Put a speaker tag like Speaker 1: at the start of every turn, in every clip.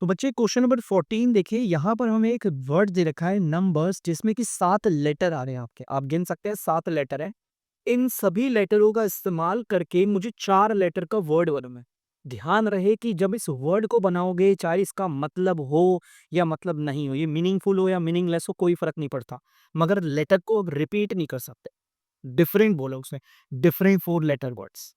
Speaker 1: तो बच्चे question number 14 देखिए, यहाँ पर हमें एक वर्ड दे रखा है नंबर्स, जिसमें कि 7 लेटर आ रहे हैं आपके। आप गिन सकते हैं 7 लेटर है। इन सभी लेटरों का इस्तेमाल करके मुझे 4 लेटर का वर्ड बनाना है। ध्यान रहे कि जब इस वर्ड को बनाओगे, चाहे इसका मतलब हो या मतलब नहीं हो, ये मीनिंगफुल हो या मीनिंगलेस हो, कोई फ़र्क नहीं पड़ता। मगर लेटर को अब रिपीट नहीं कर सकते। डिफरेंट बोलो उसमें, डिफरेंट 4 लेटर वर्ड्स।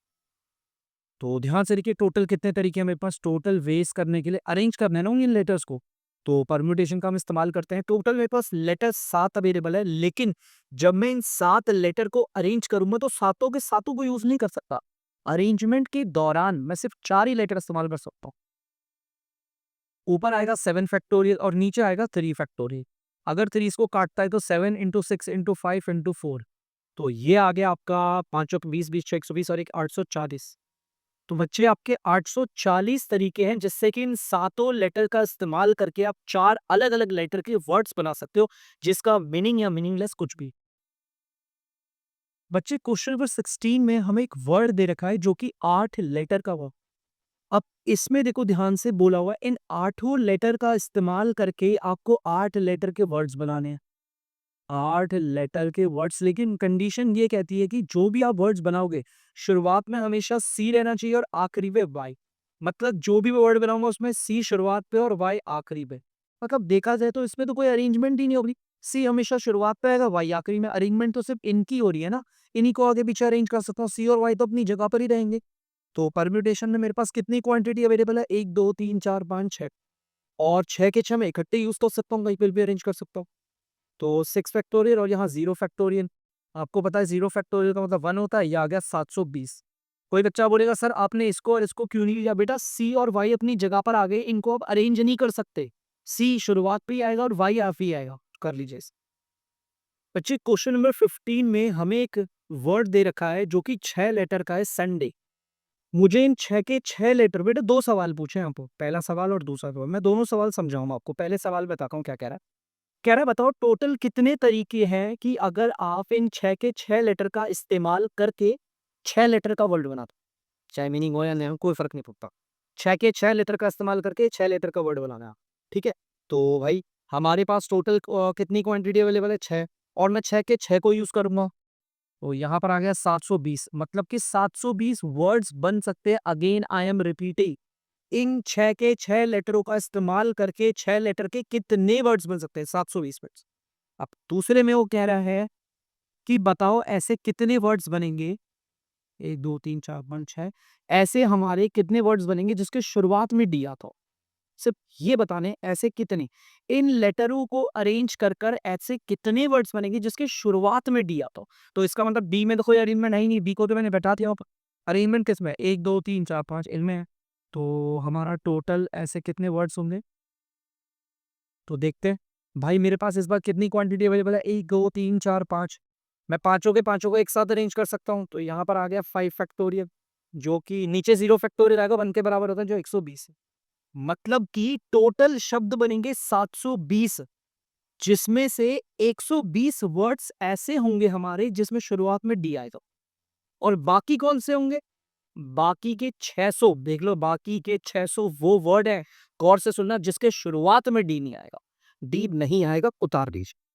Speaker 1: तो ध्यान से देखिए, टोटल कितने तरीके हैं मेरे पास टोटल वेस करने के लिए, अरेंज करना है ना इन लेटर्स को। तो परम्यूटेशन का हम इस्तेमाल करते हैं। टोटल मेरे पास लेटर 7 अवेलेबल है, लेकिन जब मैं इन 7 लेटर को अरेंज करूंगा तो सातों के सातों को यूज नहीं कर सकता। अरेंजमेंट के दौरान मैं सिर्फ 4 ही लेटर इस्तेमाल कर सकता हूँ। ऊपर आएगा 7 फैक्टोरियल और नीचे आएगा 3 फैक्टोरियल। अगर 3 इसको काटता है तो 7 इंटू 6 इंटू 5 इंटू 4। तो ये आ गया आपका 5 20 20 120 और एक 840। तो बच्चे आपके 840 तरीके हैं जिससे कि इन सातों लेटर का इस्तेमाल करके आप 4 अलग-अलग लेटर के वर्ड्स बना सकते हो, जिसका मीनिंग या मीनिंगलेस कुछ भी। बच्चे क्वेश्चन नंबर 16 में हमें एक वर्ड दे रखा है जो कि 8 लेटर का वर्ड। अब इसमें देखो ध्यान से बोला हुआ है, इन आठों लेटर का इस्तेमाल करके आपको 8 लेटर के वर्ड्स बनाने हैं। 8 लेटर के वर्ड्स, लेकिन कंडीशन ये कहती है कि जो भी आप वर्ड्स बनाओगे, शुरुआत में हमेशा सी रहना चाहिए और आखिरी पे वाई। मतलब जो भी मैं वर्ड बनाऊँगा उसमें सी शुरुआत पे और वाई आखिरी पे। मतलब देखा जाए तो इसमें तो कोई अरेंजमेंट ही नहीं होगी। सी हमेशा शुरुआत पे आएगा, वाई आखिरी में। अरेंजमेंट तो सिर्फ़ इनकी हो रही है ना, इन्हीं को आगे-पीछे अरेंज कर सकता हूँ। सी और वाई तो अपनी जगह पर ही रहेंगे। तो परम्यूटेशन में मेरे पास कितनी क्वांटिटी अवेलेबल है? 1, 2, 3, 4, 5, 6 और 6 के 6 मैं इकट्ठे यूज़ कर सकता हूँ, कहीं पे भी अरेंज कर सकता हूँ। तो 6 फैक्टोरियल और यहाँ 0 फैक्टोरियल। आपको पता है 0 फैक्टोरियल का मतलब 1 होता है, ये आ गया 720। कोई बच्चा बोलेगा सर आपने इसको और इसको क्यों नहीं लिया? बेटा सी और वाई अपनी जगह पर आ गए, इनको आप अरेंज नहीं कर सकते। सी शुरुआत पे ही आएगा और वाई आखिरी ही आएगा। कर लीजिए इसे। बच्चे क्वेश्चन नंबर 15 में हमें एक वर्ड दे रखा है जो कि 6 लेटर का है संडे। मुझे इन 6 के 6 लेटर बेटा 2 सवाल पूछे हैं आपको। पहला सवाल और दूसरा सवाल। मैं दोनों सवाल समझाऊँगा आपको। पहले सवाल बताता हूँ क्या कह रहा है। कह रहा है बताओ टोटल कितने तरीके हैं कि अगर आप इन 6 के 6 लेटर का इस्तेमाल करके 6 लेटर का वर्ड बना दो। चाहे मीनिंग हो या नहीं हो कोई फ़र्क नहीं पड़ता। 6 के 6 लेटर का इस्तेमाल करके 6 लेटर का वर्ड बनाना है। ठीक है? तो भाई हमारे पास टोटल कितनी क्वांटिटी अवेलेबल है 6 और मैं 6 के 6 को यूज़ करूँगा। तो यहाँ पर आ गया 720 मतलब कि 720 वर्ड्स बन सकते हैं। अगेन आई एम रिपीटिंग इन 6 के 6 लेटरों का इस्तेमाल करके 6 लेटर के कितने वर्ड्स बन सकते हैं? 720 वर्ड्स। अब दूसरे में वो कह रहा है कि बताओ ऐसे कितने वर्ड्स बनेंगे 1 2 3 4 5 6 ऐसे हमारे कितने वर्ड्स बनेंगे जिसके शुरुआत में डी आता हो? सिर्फ ये बताने ऐसे कितने इन लेटरों को अरेंज कर कर ऐसे कितने वर्ड्स बनेंगे जिसके शुरुआत में डी आता हो? तो इसका मतलब डी में तो कोई अरेंजमेंट है ही नहीं। डी को तो मैंने बता दिया। अरेंजमेंट किस में 1 2 3 4 5 इनमें है। तो हमारा टोटल ऐसे कितने वर्ड्स होंगे? तो देखते हैं। भाई मेरे पास इस बार कितनी क्वांटिटी अवेलेबल है 1 2 3 4 5। मैं पाँचों के पाँचों को एक साथ अरेंज कर सकता हूँ। तो यहाँ पर आ गया 5 फैक्टोरियल जो कि नीचे 0 फैक्टोरियल आएगा 1 के बराबर होता है जो 120 है। मतलब कि टोटल शब्द बनेंगे 720 जिसमें से 120 वर्ड्स ऐसे होंगे हमारे जिसमें शुरुआत में डी आएगा। और बाकी कौन से होंगे? बाकी के 600 देख लो बाकी के 600 वो वर्ड है, गौर से सुनना जिसके शुरुआत में डी नहीं आएगा। डी नहीं आएगा उतार दीजिए।